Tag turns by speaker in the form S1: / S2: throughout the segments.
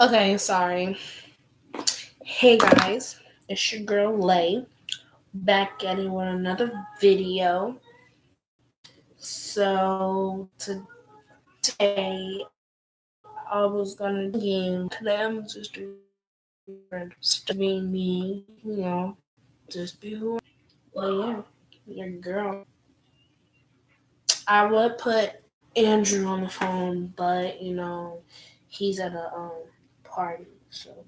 S1: Okay, sorry. Hey guys, it's your girl Lay back at it with another video. So today I was gonna do a game. Today I'm just doing stuff being me, just be who I am. But yeah, your girl. I would put Andrew on the phone, but he's at a party, so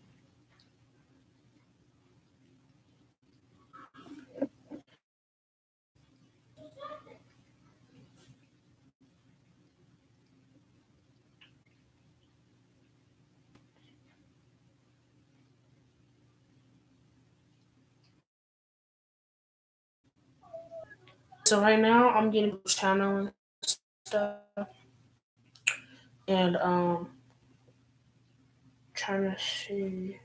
S1: right now I'm getting channel and stuff, and trying to see.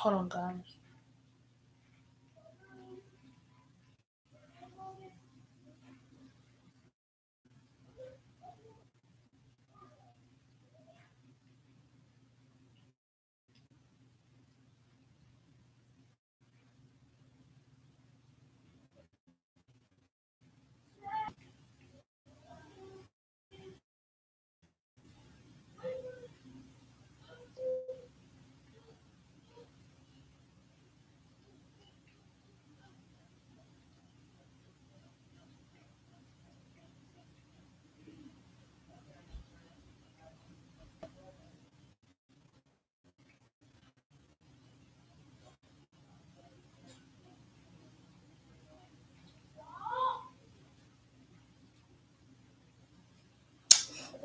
S1: Hold on, guys.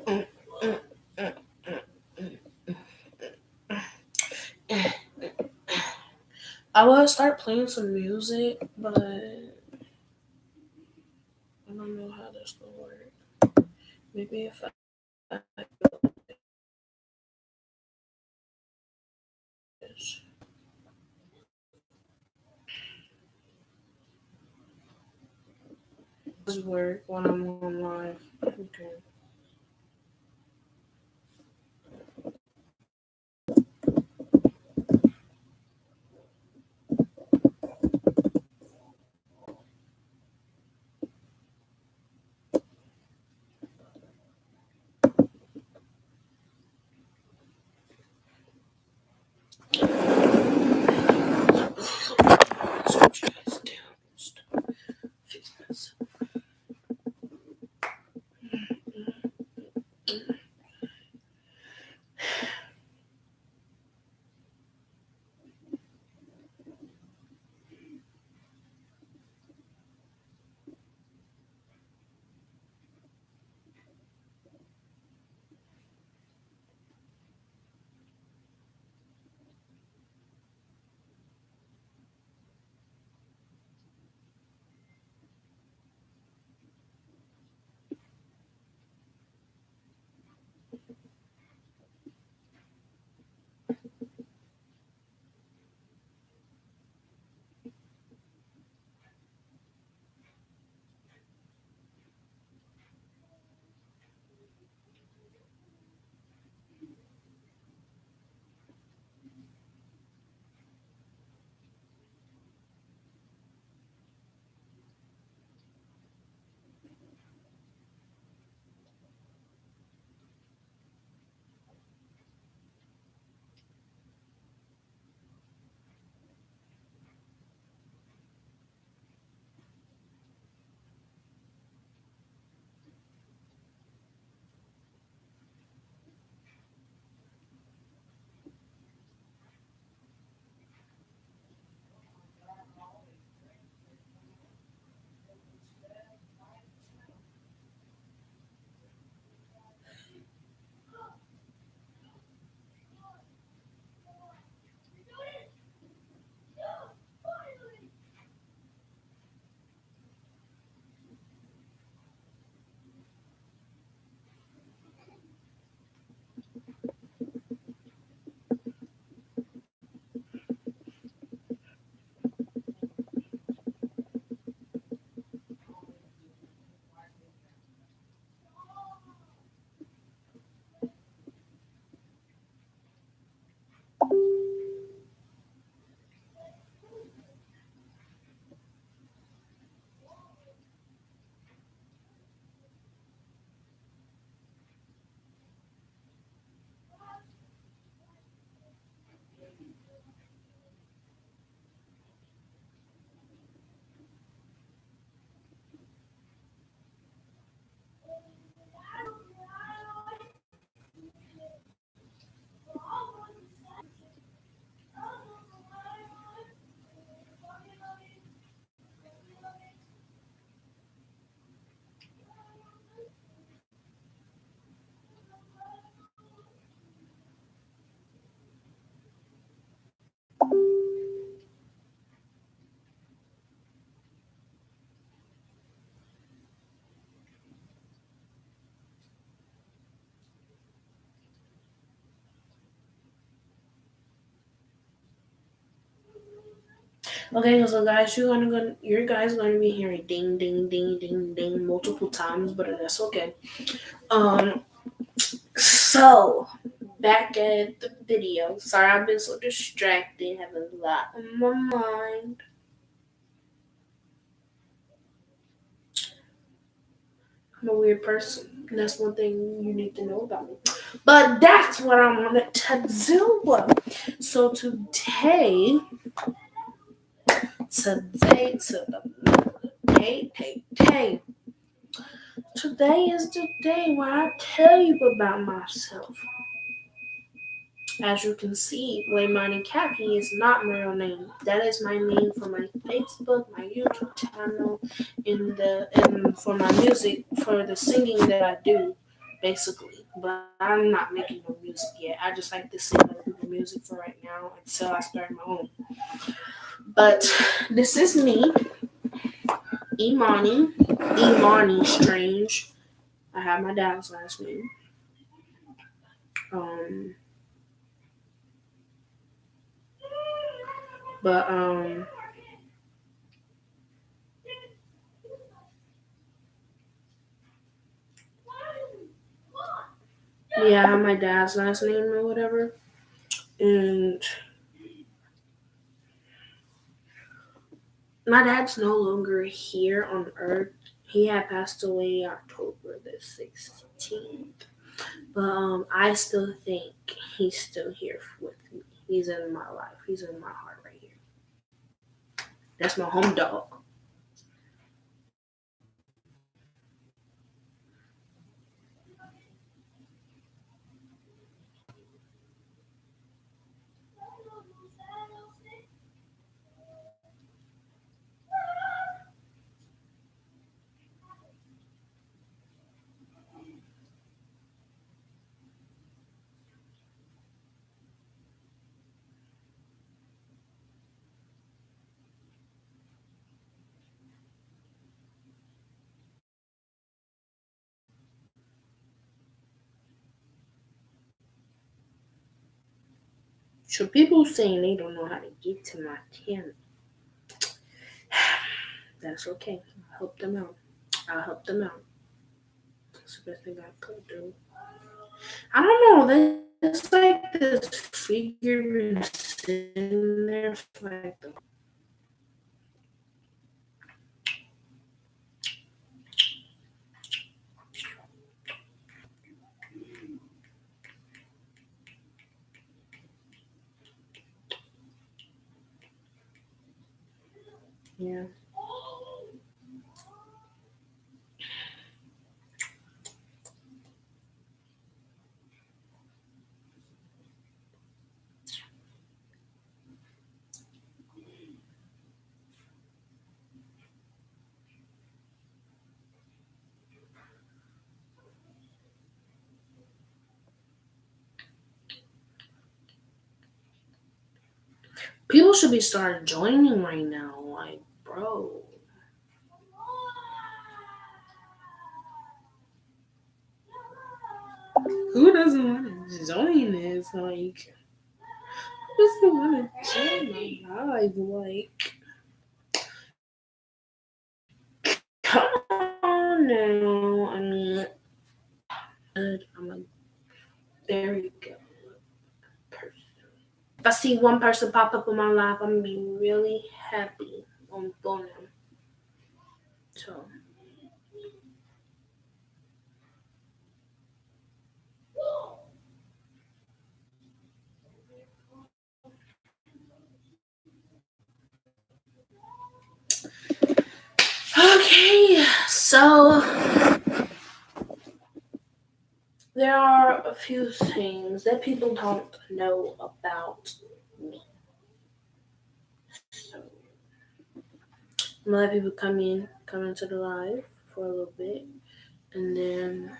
S1: Mm, mm, mm, mm. I will start playing some music, but I don't know how this will work. Maybe if I this does work when I'm on live. Okay. So just down, fix myself. Okay, so guys, your guys gonna be hearing ding, ding, ding, ding, ding multiple times, but that's okay. Um, so back at the video. Sorry, I've been so distracted, having a lot on my mind. I'm a weird person. And that's one thing you need to know about me. But that's what I wanted to do. So today is the day where I tell you about myself. As you can see, Laymani Khaki is not my real name. That is my name for my Facebook, my YouTube channel, and for my music, for the singing that I do, basically. But I'm not making no music yet. I just like to sing other people's music for right now until I start my own. But this is me, Imani Strange. I have my dad's last name. Um, but yeah, I have my dad's last name or whatever. And my dad's no longer here on earth. He had passed away October the 16th. But I still think he's still here with me. He's in my life. He's in my heart right here. That's my home dog. So people saying they don't know how to get to my channel. That's okay. I'll help them out. I'll help them out. That's the best thing I could do. I don't know. There's like this figure been sitting there for like the yeah. People should be starting joining right now. Like, bro. Who doesn't want to join this? Like, who doesn't want to join my live? Like, come on now. I mean, I'm a very good person. If I see one person pop up in my life, I'm gonna be really happy on them. So, okay. So, there are a few things that people don't know about me. So, I'm gonna let people come into the live for a little bit, and then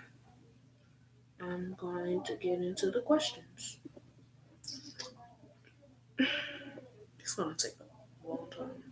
S1: I'm going to get into the questions. It's gonna take a long time.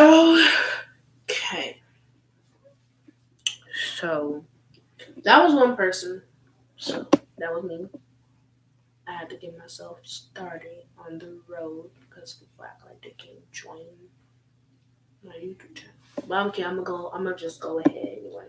S1: Okay. So that was one person. So that was me. I had to get myself started on the road because people act like they can join my YouTube channel. But okay, I'm gonna go. I'm gonna just go ahead anyway.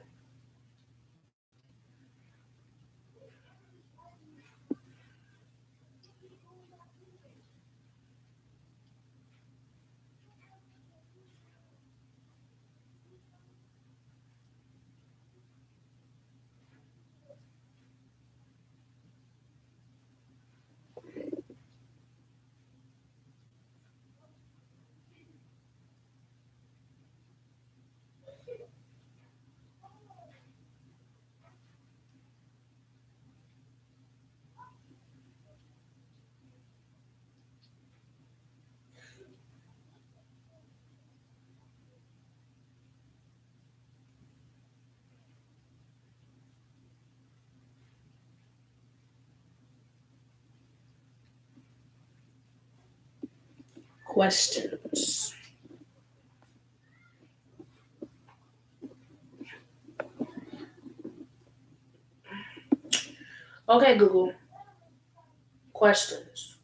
S1: Questions. Okay, Google. Questions.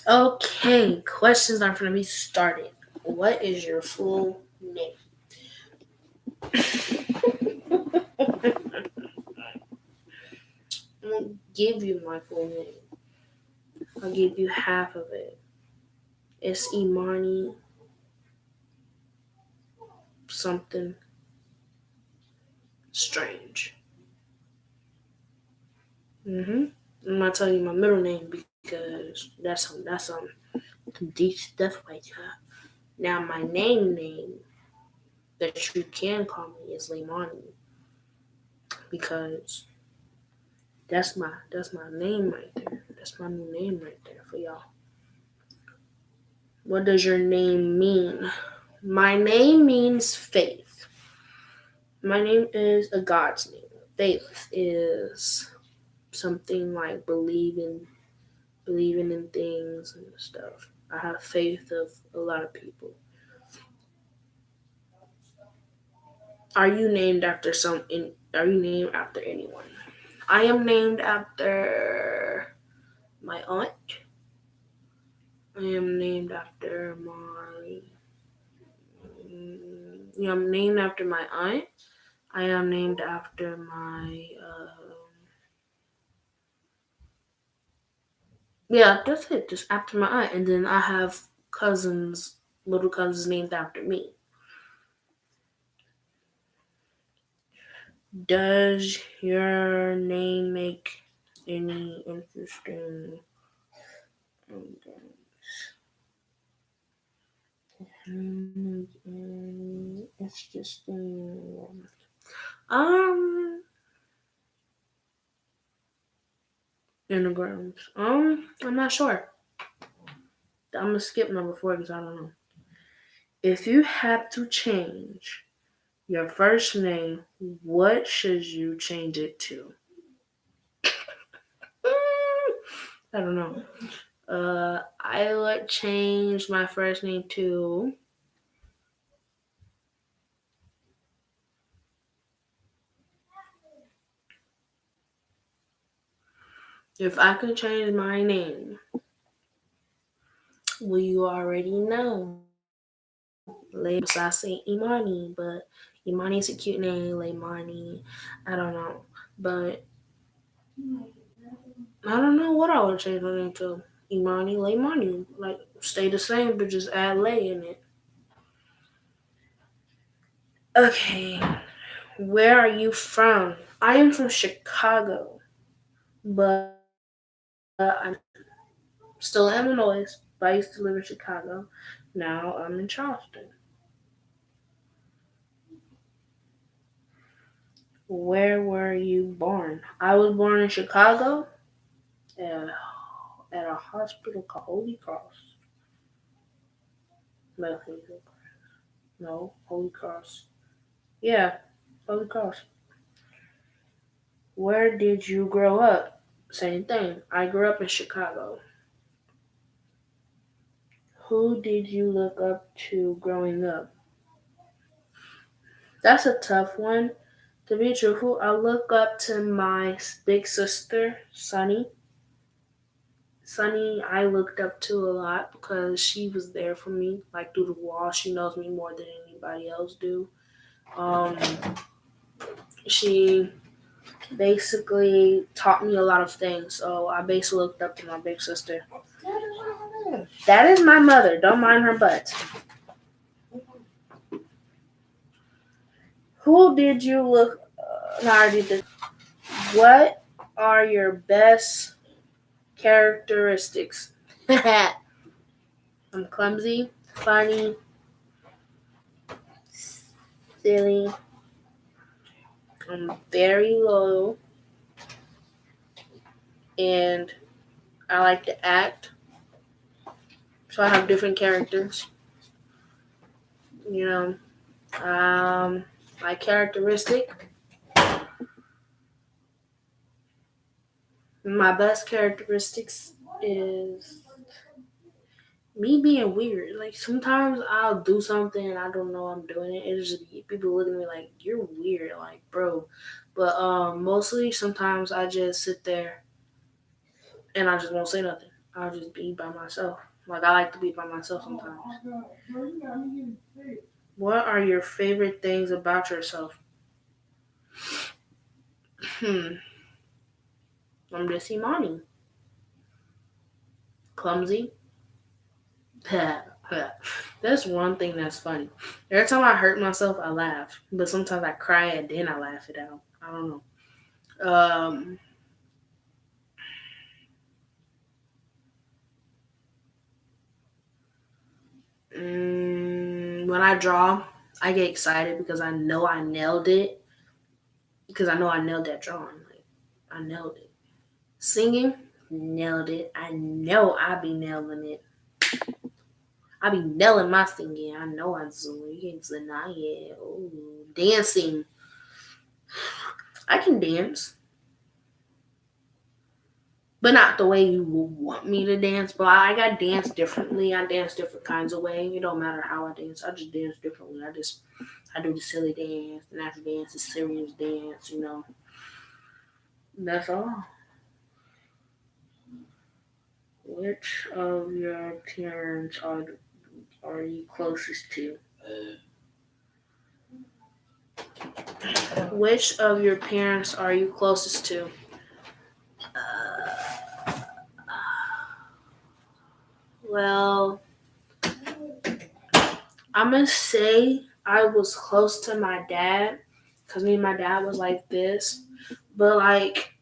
S1: Okay, questions are going to be started. What is your full name? I won't give you my full name. I'll give you half of it. It's Imani something strange. I'm not telling you my middle name because that's deep stuff right there. Now my name that you can call me is Laymani because that's my name right there. That's my new name right there for y'all. What does your name mean? My name means faith. My name is a God's name. Faith is something like believing in things and stuff. I have faith of a lot of people. Are you named after are you named after anyone? I am named after my aunt. I am named after my yeah, I'm named after my aunt. I am named after my yeah, that's it. Just after my aunt, and then I have cousins, little cousins named after me. Does your name make any interesting? It's just um Anagrams. I'm not sure. I'm gonna skip number four because I don't know. If you had to change your first name, what should you change it to? I don't know. I would change my first name to. If I could change my name, well, you already know. Laymani. So I say Imani, but Imani is a cute name. Laymani, I don't know, but I don't know what I would change my name to. Imani, Laymani, like stay the same, but just add Lay in it. Okay, where are you from? I am from Chicago, but I'm still in Illinois. But I used to live in Chicago. Now I'm in Charleston. Where were you born? I was born in Chicago at, at a hospital called Holy Cross. No, no, Holy Cross. Yeah, Holy Cross. Where did you grow up? Same thing. I grew up in Chicago. Who did you look up to growing up? That's a tough one. To be truthful, I look up to my big sister, Sunny. Sunny, I looked up to a lot because she was there for me, like through the wall. She knows me more than anybody else do. Um, she basically taught me a lot of things, so I basically looked up to my big sister. That is my mother. Don't mind her butt. Who did you look? No, I did this. What are your best characteristics? I'm clumsy, funny, silly. I'm very loyal, and I like to act. So I have different characters. You know, my characteristic, my best characteristics is me being weird. Like sometimes I'll do something and I don't know I'm doing it. It's just people look at me like you're weird, like bro. But mostly sometimes I just sit there and I just won't say nothing. I'll just be by myself. Like I like to be by myself sometimes. What are your favorite things about yourself? I'm just Imani. Clumsy. That's one thing that's funny. Every time I hurt myself, I laugh. But sometimes I cry and then I laugh it out. I don't know. When I draw, I get excited because I know I nailed it. Because I know I nailed that drawing. Like, I nailed it. Singing, nailed it. I know I be nailing it. I be nailing my singing. I know I do. You can't deny it. Ooh, dancing. I can dance, but not the way you would want me to dance. But I got dance differently. I dance different kinds of way. It don't matter how I dance. I just dance differently. I do the silly dance, the natural dance, the serious dance. That's all. Which of your parents are you closest to? Which of your parents are you closest to? Well, I'm gonna say I was close to my dad because me and my dad was like this. But like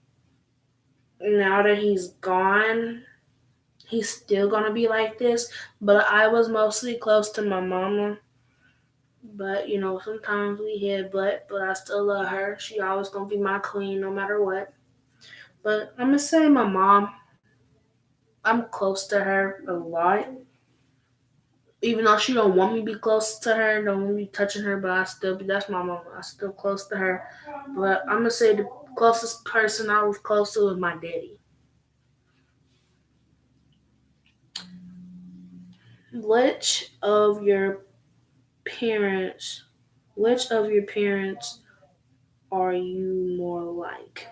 S1: now that he's gone, he's still gonna be like this. But I was mostly close to my mama. But sometimes we hit butt, but I still love her. She always gonna be my queen no matter what. But I'm gonna say my mom. I'm close to her a lot, even though she don't want me to be close to her, don't want me touching her, but I still be. That's my mom. I still close to her. But I'm gonna say the closest person I was close to was my daddy. Which of your parents? Which of your parents are you more like?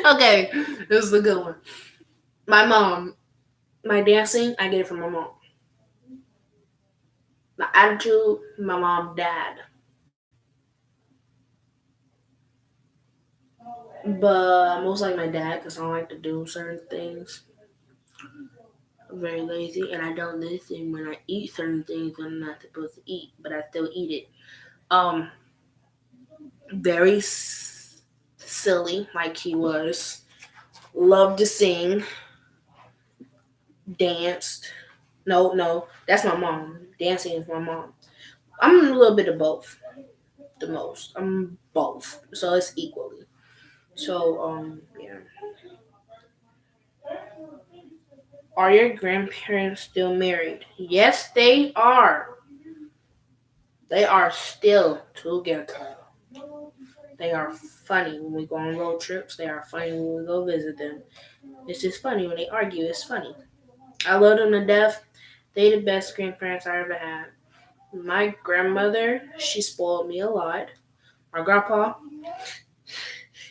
S1: Okay, this is a good one. My mom, my dancing, I get it from my mom. My attitude, my mom, dad. But most like my dad because I don't like to do certain things. I'm very lazy and I don't listen when I eat certain things I'm not supposed to eat, but I still eat it. Um, very silly, like he was. Loved to sing, danced. No, no, that's my mom. Dancing is my mom. I'm a little bit of both. The most. I'm both, so it's equally. So, yeah. Are your grandparents still married? Yes, they are. They are still together. They are funny when we go on road trips. They are funny when we go visit them. It's just funny when they argue. It's funny. I love them to death. They the best grandparents I ever had. My grandmother, she spoiled me a lot. My grandpa,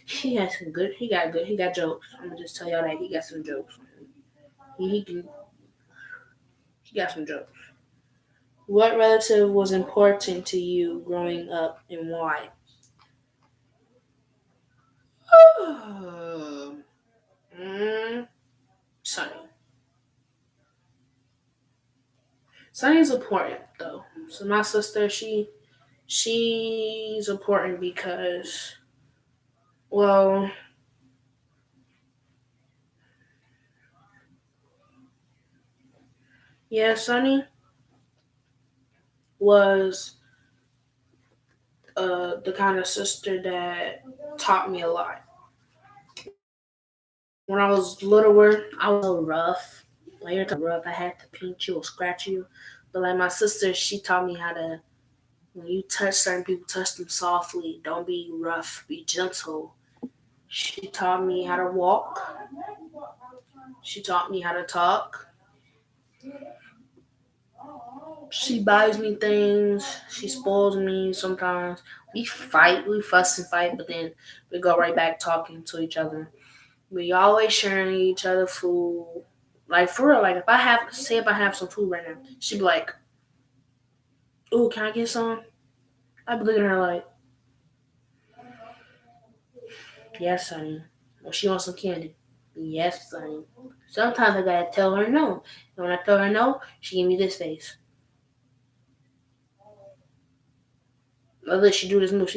S1: he has some good. He got jokes. I'm gonna just tell y'all that he got some jokes. He can. He got some jokes. What relative was important to you growing up and why? mm, Sonny. Sonny's important though. So my sister, she's important because, well, yeah, Sonny was the kind of sister that taught me a lot. When I was littler, I was so rough. Like you're rough, I had to pinch you or scratch you. But like my sister, she taught me how to. When you touch certain people, touch them softly. Don't be rough. Be gentle. She taught me how to walk. She taught me how to talk. She buys me things. She spoils me sometimes. We fight, we fuss and fight, but then we go right back talking to each other. We always sharing each other food. Like for real, like if I have some food right now, she'd be like, "Ooh, can I get some?" I'd be looking at her like, "Yes, honey." Or she wants some candy. Yes, honey. Sometimes I gotta tell her no. And when I tell her no, she give me this face. Unless she do this move,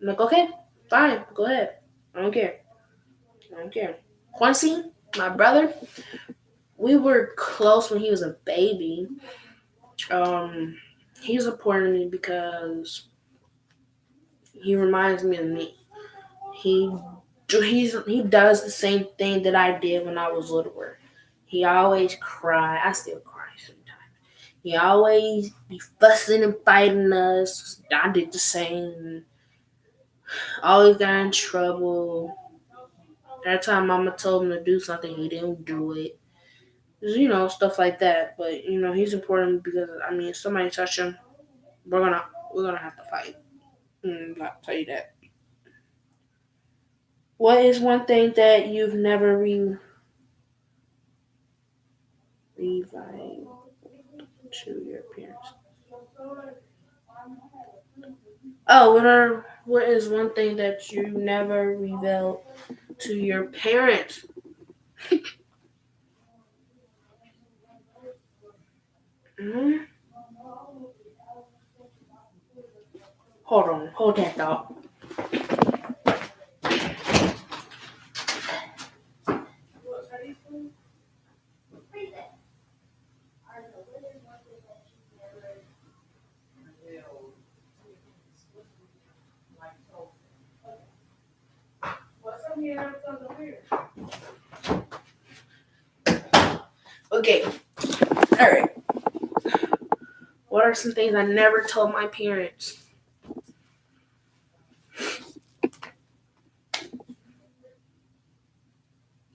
S1: I'm like, okay, fine, go ahead. I don't care. I don't care. Quincy, my brother, we were close when he was a baby. Um, he's important to me because he reminds me of me. He he does the same thing that I did when I was littler. He always cry. I still cry sometimes. He always be fussing and fighting us. I did the same. Always got in trouble. Every time Mama told him to do something, he didn't do it. Stuff like that. But he's important because I mean, if somebody touch him, we're gonna have to fight. I'll tell you that. What is one thing that you've never reviled to your parents? Oh, what is one thing that you never revealed to your parents? Mm, Hold on, hold that thought. Okay, all right. What are some things I never told my parents?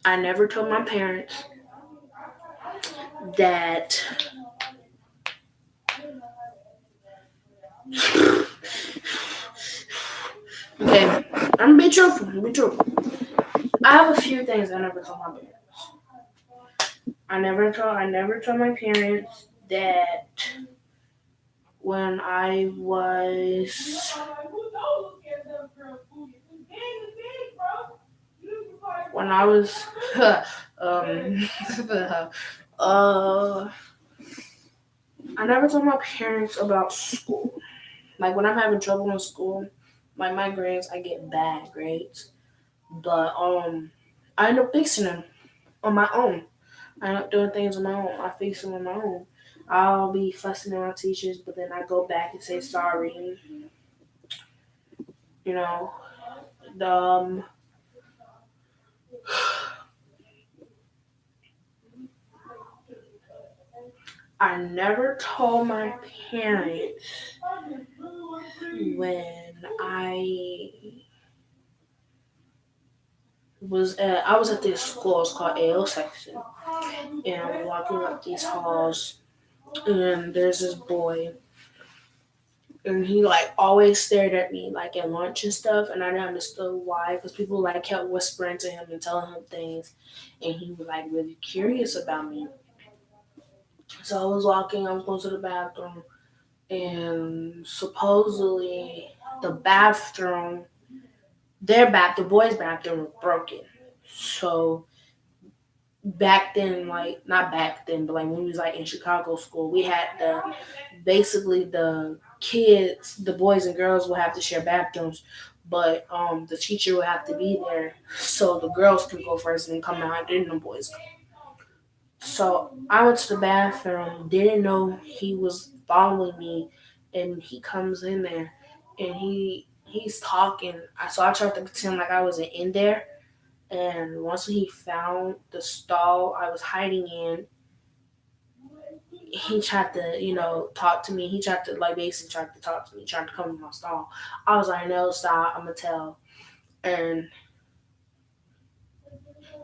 S1: I never told my parents that. Okay, I'm gonna be truthful. I'm gonna be truthful. I have a few things I never told my parents. I never told my parents that when I was when I was um uh I never told my parents about school. Like when I'm having trouble in school, like my grades, I get bad grades. But I end up fixing them on my own. I end up doing things on my own. I fix them on my own. I'll be fussing at my teachers, but then I go back and say sorry. You know, um, I never told my parents when I was at this school. It's called AO section, and I'm walking up these halls, and there's this boy, and he like always stared at me like at lunch and stuff, and I didn't understand why, because people like kept whispering to him and telling him things, and he was like really curious about me. So I was walking, I was going to the bathroom, and supposedly the bathroom, the boys' bathroom was broken. So back then, like not back then, but like when we was like in Chicago school, we had basically the kids, the boys and girls would have to share bathrooms, but the teacher would have to be there so the girls can go first and come out, then the boys. So I went to the bathroom, didn't know he was following me, and he comes in there, and he's talking. So I tried to pretend like I wasn't in there, and once he found the stall I was hiding in, he tried to, talk to me. He tried to like basically tried to talk to me, tried to come to my stall. I was like, no, stop, I'm gonna tell. And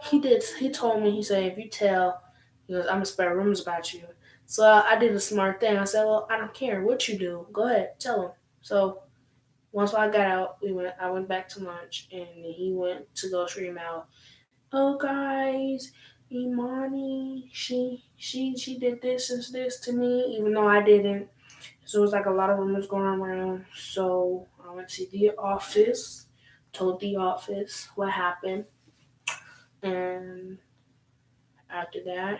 S1: he did. He told me. He said, if you tell, he goes, I'm gonna spread rumors about you. So I did a smart thing. I said, well, I don't care what you do. Go ahead, tell him. So once I got out, I went back to lunch, and he went to go scream out, "Oh, guys, Imani, she did this and this to me, even though I didn't." So it was like a lot of rumors going around. So I went to the office, told the office what happened, and after that,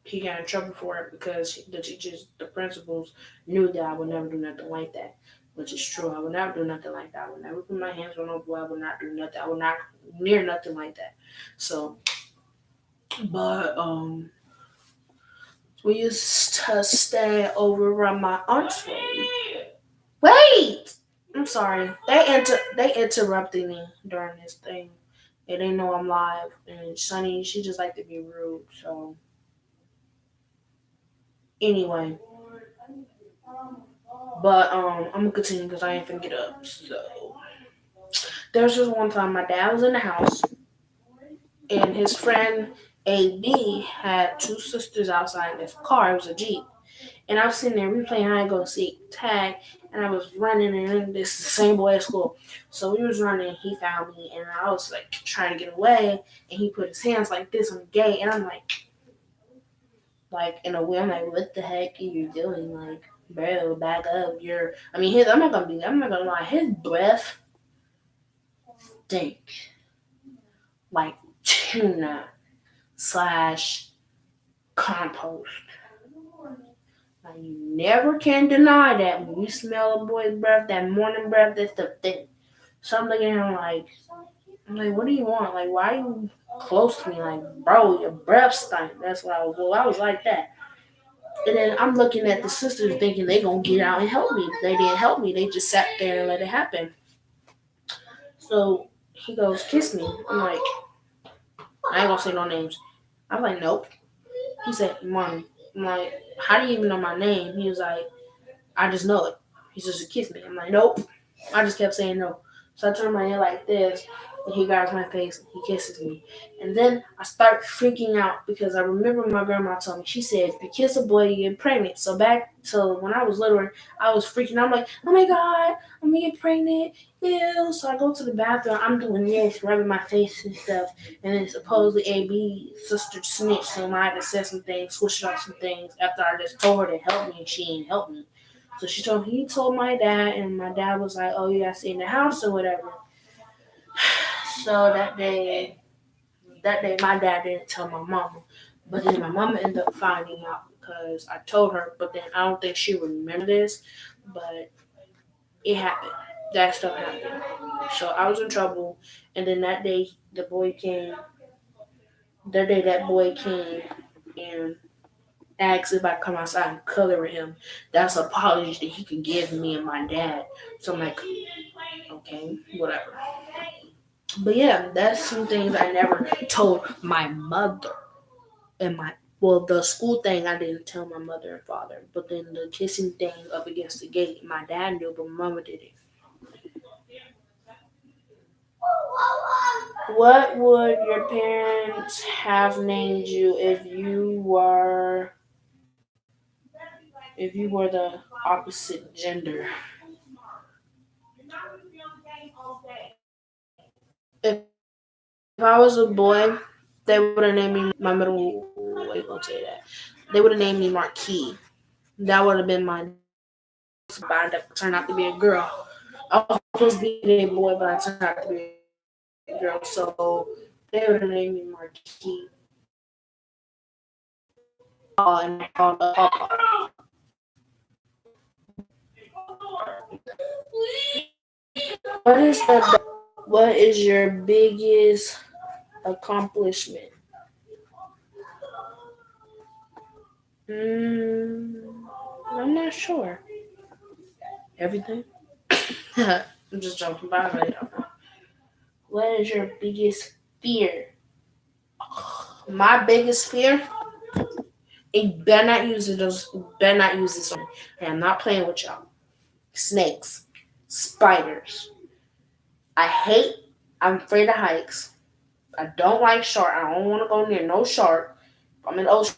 S1: he got in trouble for it because the teachers, the principals, knew that I would never do nothing like that, which is true. I would never do nothing like that. I would never put my hands on no boy. I would not do nothing. I would not near nothing like that. So, but we used to stay over at my aunt's room. Wait, I'm sorry. They interrupted me during this thing. They didn't know I'm live, and Sunny, she just like to be rude. So anyway, but I'm gonna continue because I ain't finna get up. So there was just one time my dad was in the house, and his friend AB had two sisters outside in his car. It was a Jeep. And I was sitting there, we playing hide and go seek tag, and I was running, and this the same boy at school. So we was running, he found me, and I was like trying to get away, and he put his hands like this on the gate, and I'm like in a way, I'm like, what the heck are you doing? Like, bro, back up. I'm not gonna lie, his breath stink like tuna slash compost. Now you never can deny that when you smell a boy's breath, that morning breath, that's the thing. So I'm looking at him I'm like, what do you want? Like, why are you close to me? Like, bro, your breath stank. That's what I was. Well, I was like that. And then I'm looking at the sisters thinking they gonna get out and help me. They didn't help me. They just sat there and let it happen. So he goes, kiss me. I'm like, I ain't gonna say no names. I'm like, nope. He said, Mommy. I'm like, how do you even know my name? He was like, I just know it. He's just kiss me. I'm like, nope. I just kept saying no. So I turn my head like this, and he grabs my face and he kisses me. And then I start freaking out because I remember my grandma told me, she said, if you kiss a boy, you get pregnant. So when I was little, I was freaking out. I'm like, oh my God, I'm gonna get pregnant. Ew. So I go to the bathroom. I'm doing this, rubbing my face and stuff. And then supposedly AB, sister snitched, so I had to say some things, switch up some things after I just told her to help me and she ain't help me. So he told my dad, and my dad was like, "Oh, you gotta stay in the house or whatever." So that day, my dad didn't tell my mama, but then my mama ended up finding out because I told her. But then I don't think she remembered this, but it happened. That stuff happened. So I was in trouble, and then that day the boy came. That day that boy came and asked if I come outside and color with him. That's an apology that he could give me and my dad. So I'm like, okay, whatever. But yeah, that's some things I never told my mother. And the school thing I didn't tell my mother and father. But then the kissing thing up against the gate, my dad knew, but my mama didn't. What would your parents have named you if you were the opposite gender? If I was a boy, they would have named me my middle. What you gonna say that? They would have named me Marquis. That would have been my name. But I turned out to be a girl. I was supposed to be a boy, but I turned out to be a girl. So they would have named me Marquis. And I called up Papa. What is your biggest accomplishment? Mm, I'm not sure. Everything. I'm just joking about it. What is your biggest fear? My biggest fear. It better not use it. Better not use this one. I am not playing with y'all. Snakes, spiders. I hate. I'm afraid of heights. I don't like shark. I don't want to go near no shark. If I'm in the ocean,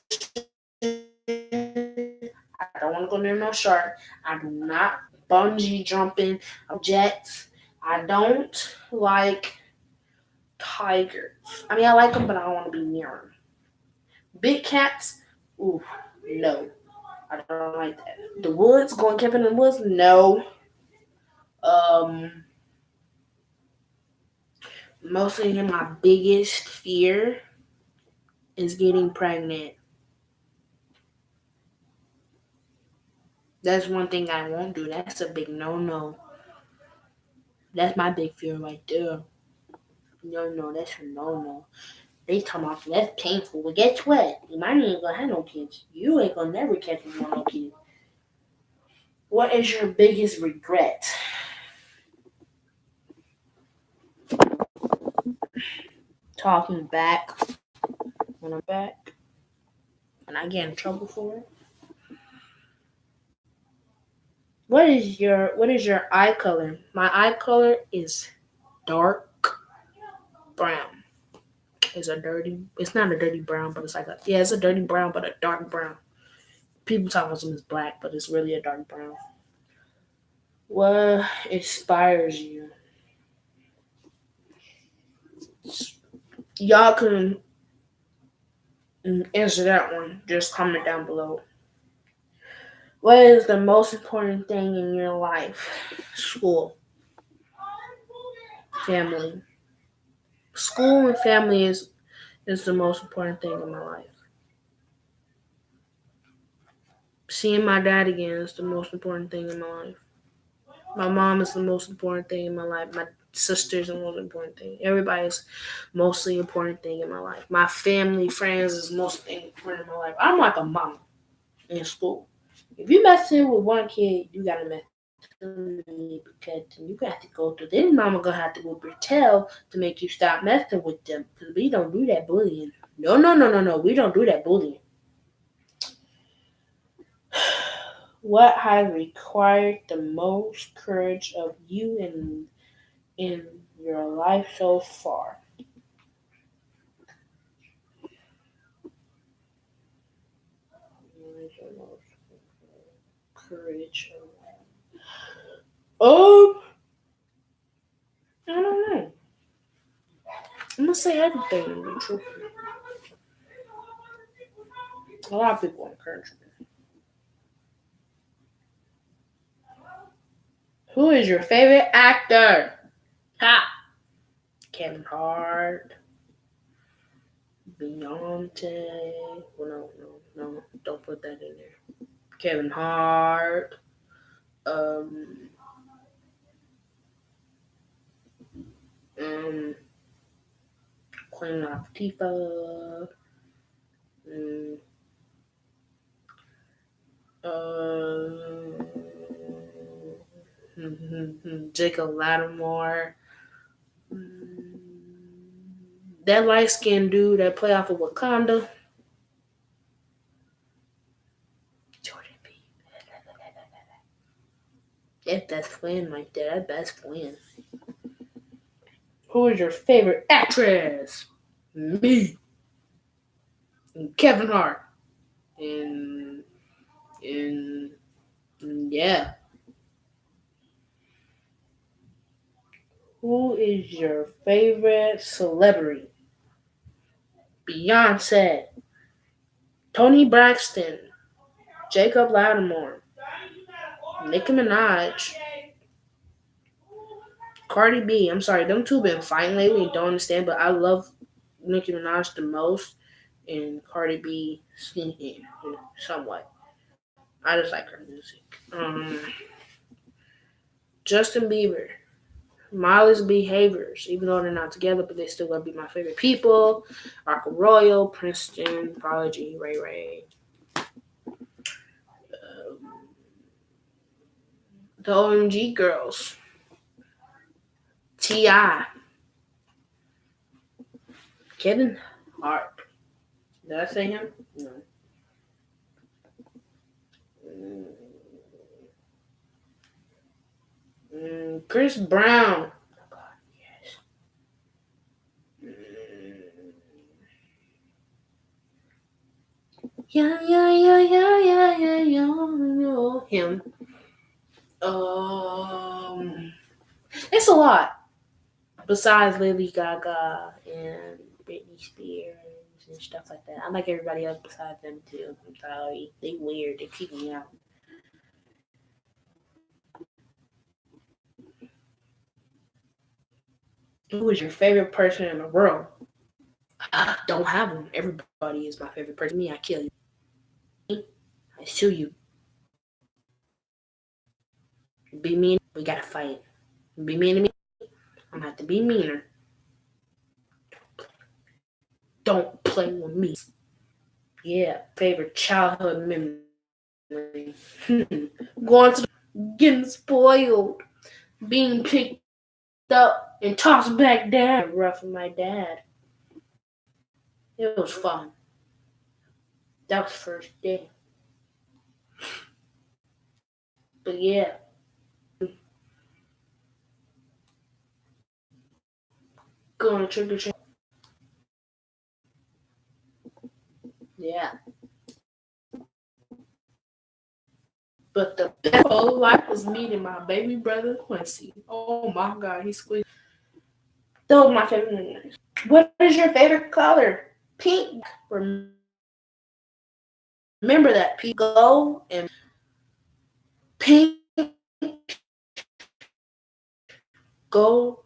S1: I don't want to go near no shark. I do not bungee jumping, jets. I don't like tigers. I mean, I like them, but I don't want to be near them. Big cats, ooh, no. I don't like that. The woods, going camping in the woods, no. Um, Mostly my biggest fear is getting pregnant. That's one thing I won't do. That's a big no. That's my big fear right there. No, that's a no. They talking about that's painful. But guess what? You might ain't gonna have no kids. You ain't gonna never catch me with no kids. What is your biggest regret? Talking back when I'm back and I get in trouble for it. What is your eye color? My eye color is dark brown. It's not a dirty brown, but it's like it's a dirty brown, but a dark brown. People talk about them as black, but it's really a dark brown. What inspires you? Y'all can answer that one. Just comment down below. What is the most important thing in your life? School, family. School and family is the most important thing in my life. Seeing my dad again is the most important thing in my life. My mom is the most important thing in my life. My sister's the most important thing. Everybody's mostly important thing in my life. My family, friends is most important in my life. I'm like a mom in school. If you mess in with one kid, you gotta mess in. to me because then you got to go through. Then mama gonna have to whoop your tail to make you stop messing with them because we don't do that bullying. No, no, no, no, no. We don't do that bullying. What has required the most courage of you in your life so far? What is the most courage? Oh, I don't know. I'm gonna say everything to be truthful. A lot of people encourage me. Who is your favorite actor? Ha! Kevin Hart, Beyonce. Well, no, no, no. Don't put that in there. Kevin Hart. Um, um, Queen Latifah. Um, um, Jacob Lattimore. Um, that light skinned dude that play off of Wakanda. Jordan B. That best friend right there. That best friend. Who is your favorite actress? Me. And Kevin Hart. And and yeah. Who is your favorite celebrity? Beyonce, Tony Braxton, Jacob Lattimore, Nicki Minaj, Cardi B. I'm sorry, them two been fighting lately and don't understand, but I love Nicki Minaj the most and Cardi B sneaking somewhat. I just like her music. Justin Bieber, Miley's Behaviors, even though they're not together, but they still gonna be my favorite people. Arca Royal, Princeton, Prodigy, Ray Ray. The OMG Girls, T.I., Kevin Hart. Did I say him? No. Mm, Chris Brown. Oh God, yes. Yeah, yeah, yeah, yeah, yeah, yeah, yeah. Him. Um, it's a lot. Besides Lady Gaga and Britney Spears and stuff like that. I like everybody else besides them too. I'm sorry. They weird. They keep me out. Who is your favorite person in the world? I don't have one. Everybody is my favorite person. Me, I kill you. I sue you. Be mean. We gotta fight. Be mean to me. I'm gonna have to be meaner. Don't play with me. Yeah, favorite childhood memory. Going to getting spoiled, being picked up and tossed back down. Rough with my dad. It was fun. That was first day. But yeah, going to trick or treat. Yeah. But the best whole life was meeting my baby brother Quincy. Oh my God, he squeezed. Those were my favorite memories. What is your favorite color? Pink. Remember that. Pink. Go and pink. Go.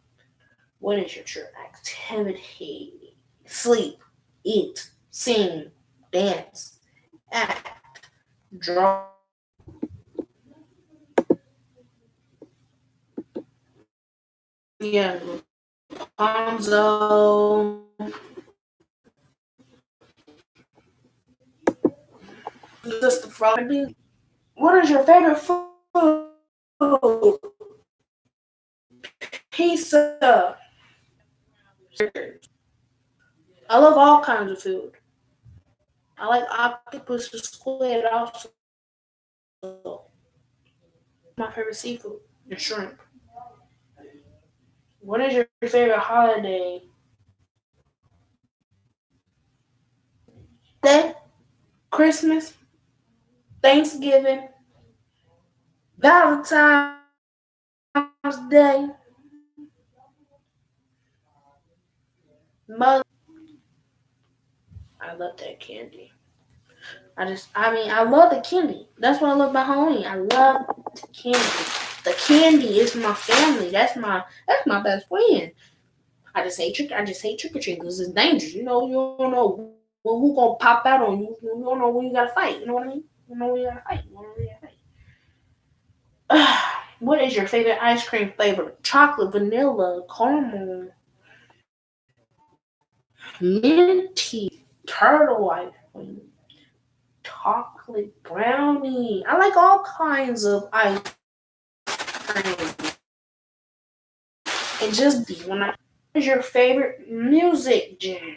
S1: What is your true activity? Sleep, eat, sing, dance, act, draw. Yeah, Rapunzel. Just the frog. What is your favorite food? Oh, pizza. I love all kinds of food. I like octopus squid also. My favorite seafood and shrimp. What is your favorite holiday? Day, Christmas, Thanksgiving, Valentine's Day, Mother. I love that candy. I love the candy. That's what I love about Halloween. I love the candy. The candy is my family. That's my best friend. I just hate trick or treating because it's dangerous. You don't know who gonna pop out on you. You don't know when you gotta fight. You know what I mean? You don't know when you gotta fight. You don't know when you gotta fight. What is your favorite ice cream flavor? Chocolate, vanilla, caramel, minty, turtle ice cream, chocolate brownie. I like all kinds of ice cream. And just be when I. What is your favorite music genre?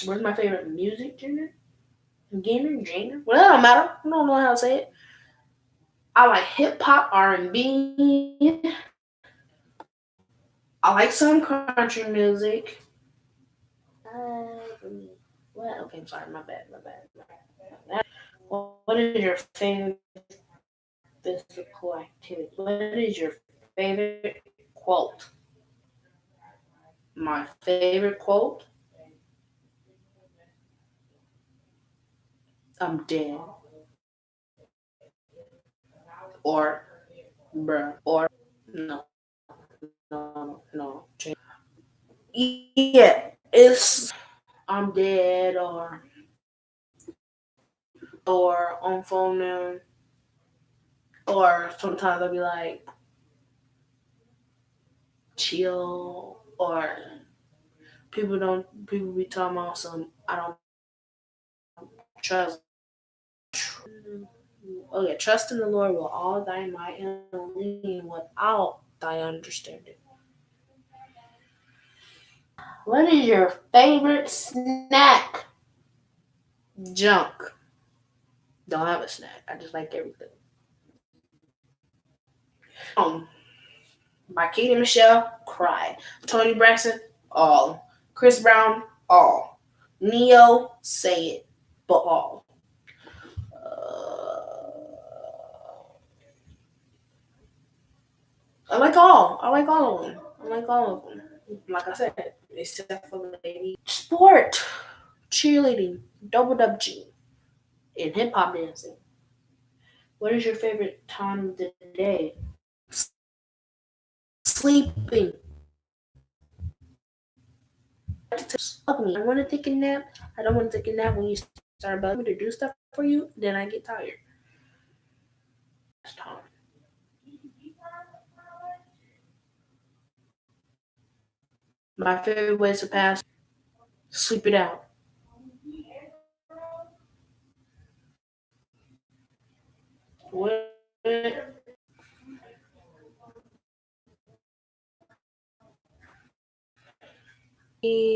S1: What's my favorite music genre? Genre? Well, that don't matter. I don't know how to say it. I like hip hop, R&B. I like some country music. Well, okay, I'm sorry, my bad. What is your favorite physical activity? What is your favorite quote? My favorite quote? I'm dead. Or, bruh. Or, no. Yeah, it's I'm dead or on phone now. Or sometimes I'll be like, chill, or people be talking about some I don't trust. Okay, trust in the Lord with all thy might and lean without thy understanding. What is your favorite snack? Junk. Don't have a snack. I just like everything. My Katie Michelle, cry. Tony Braxton, all. Chris Brown, all. Neo, say it, but all. I like all of them. I like all of them. Like I said, except for the lady. Sport, cheerleading, double G, and hip hop dancing. What is your favorite time of the day? Sleeping. I want to take a nap. I don't want to take a nap when you start bugging me to do stuff for you. Then I get tired. It's time. My favorite way to pass, sleep it out. What?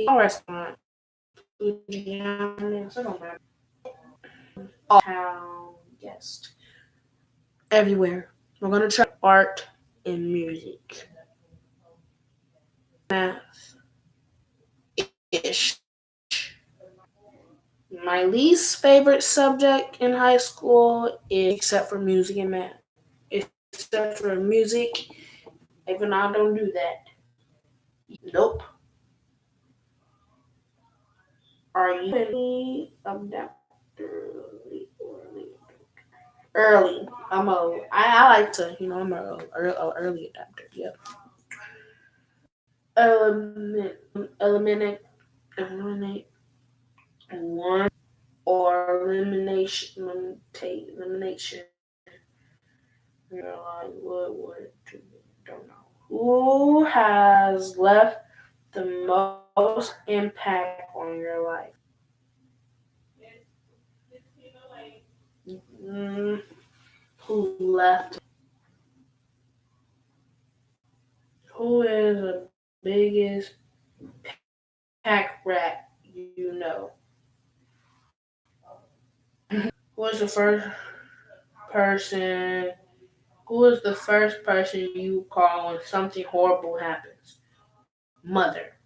S1: Restaurant. How guest everywhere. We're gonna try art and music, math ish. My least favorite subject in high school is except for music and math. Except for music, even I don't do that. Nope. Are you early? I like to, I'm a early adapter. Yep. Element, eliminate one or elimination. Like what would to be? Don't know. Who has left the most impact on your life? Mm, who left. Who is the biggest pack rat you know? Who is the first person? Who is the first person you call when something horrible happens? Mother,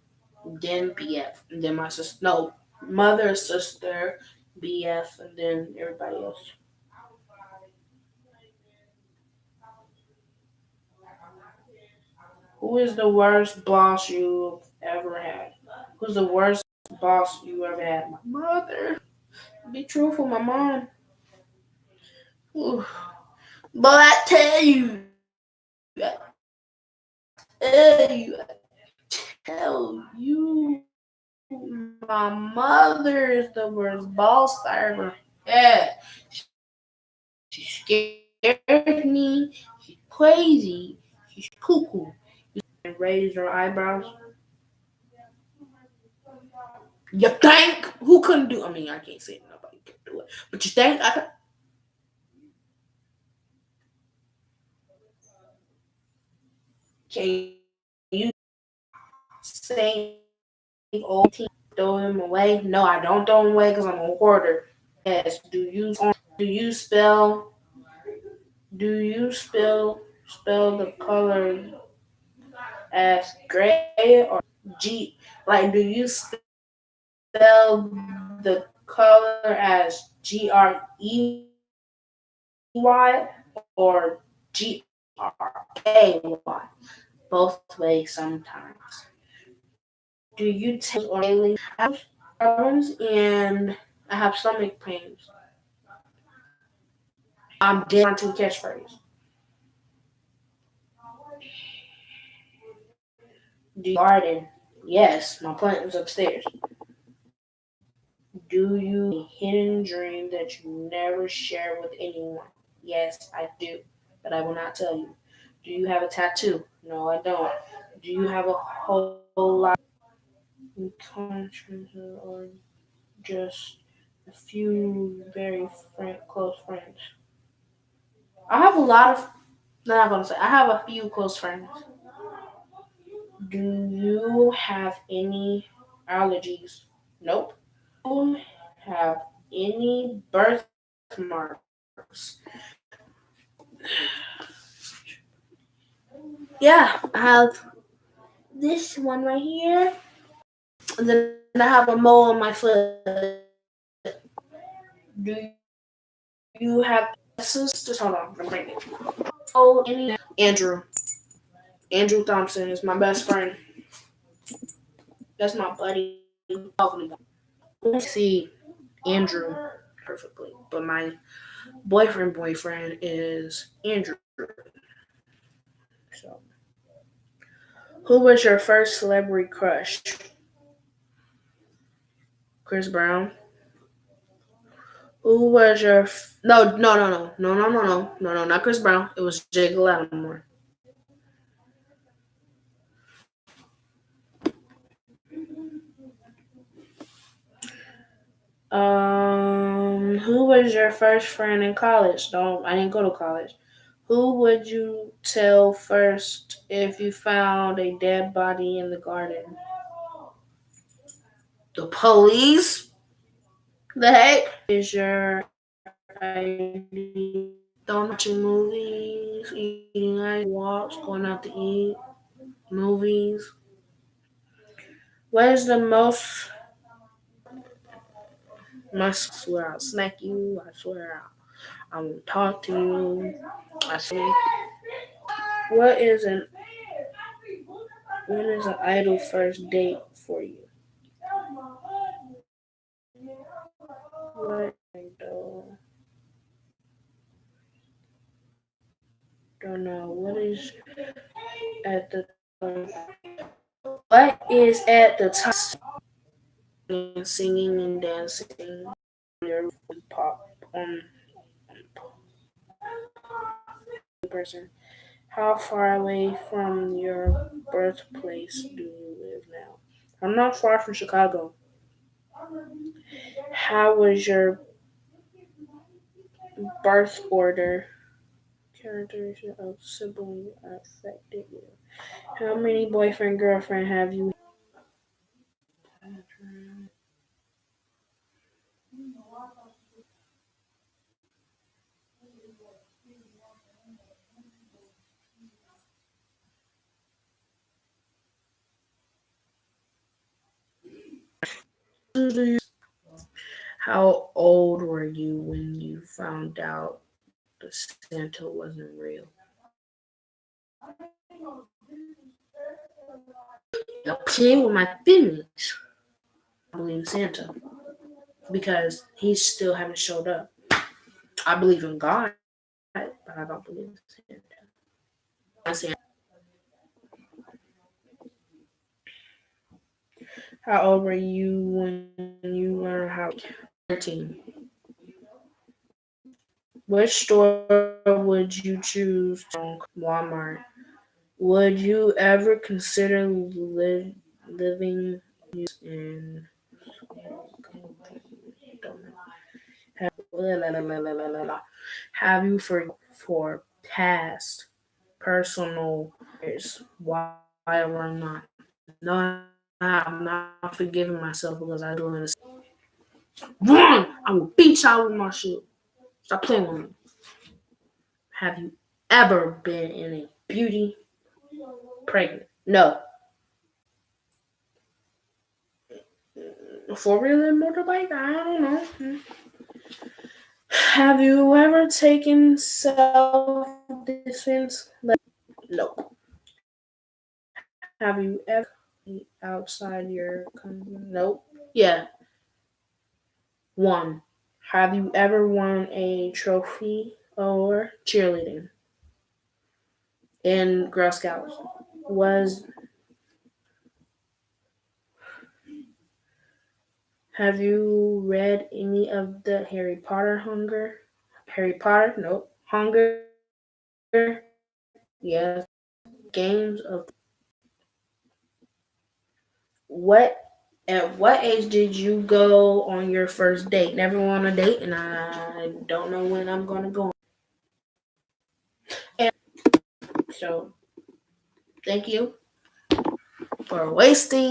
S1: then BF, and then my sister. No, mother, sister, BF, and then everybody else. Who is the worst boss you've ever had? Who's the worst boss you ever had? My mother. Be truthful, my mom. Ooh. But I tell you, my mother is the worst boss I ever had. She scares me. She's crazy. She's cuckoo. And raise your eyebrows. You think who couldn't do? I mean, I can't say nobody can do it, but you think I could? Can you save old team? Throw them away? No, I don't throw them away because I'm a hoarder. Yes. Do you spell? Do you spell the color as gray or G? Like, do you spell the color as GREY or GRAY? Both ways sometimes. Do you take or daily? I have problems and I have stomach pains. I'm dead on to catchphrase. Do you garden? Yes, my plant is upstairs. Do you have a hidden dream that you never share with anyone? Yes, I do, but I will not tell you. Do you have a tattoo? No, I don't. Do you have a whole lot of conscience or just a few very close friends? I have a lot of. No, I'm gonna say I have a few close friends. Do you have any allergies? Nope. You have any birthmarks? Yeah, I have this one right here. And then I have a mole on my foot. Do you have S's? Just hold on, I'm bringing it. Oh, Andrew. Andrew Thompson is my best friend. That's my buddy. Talking about. I see Andrew perfectly, but my boyfriend is Andrew. So, who was your first celebrity crush? Chris Brown. Who was your no, not Chris Brown. It was Jake Lattimore. Who was your first friend in college? Don't I didn't go to college. Who would you tell first if you found a dead body in the garden? The police? The heck? Is your idea? Don't watching movies, eating ice, walks, going out to eat, movies. What is the most must swear I'll smack you, I swear I won't talk to you. I swear. What is an when is an idle first date for you? What don't know. What is at the what is at the top singing and dancing your pop on person? How far away from your birthplace do you live now? I'm not far from Chicago. How was your birth order? characteristic of sibling affected you? How many boyfriend girlfriend have you had? How old were you when you found out the Santa wasn't real? You're playing with my feelings. I believe in Santa because he still haven't showed up. I believe in God, but I don't believe in Santa. How old were you when you learned how? 13. Which store would you choose to Walmart? Would you ever consider living in have you for past personal why or not? No, I'm not forgiving myself because I doing this. Run! I will beat y'all with my shoe. Stop playing with me. Have you ever been in a beauty pregnant? No. Four wheeler motorbike? I don't know. Have you ever taken self defense? No. Have you ever outside your comfort? Nope. Yeah. One. Have you ever won a trophy or cheerleading in Girl Scouts? Was have you read any of the Harry Potter hunger? Harry Potter? Nope. Hunger? Yes. Games of what at what age did you go on your first date? Never went on a date and I don't know when I'm gonna go. And so thank you for wasting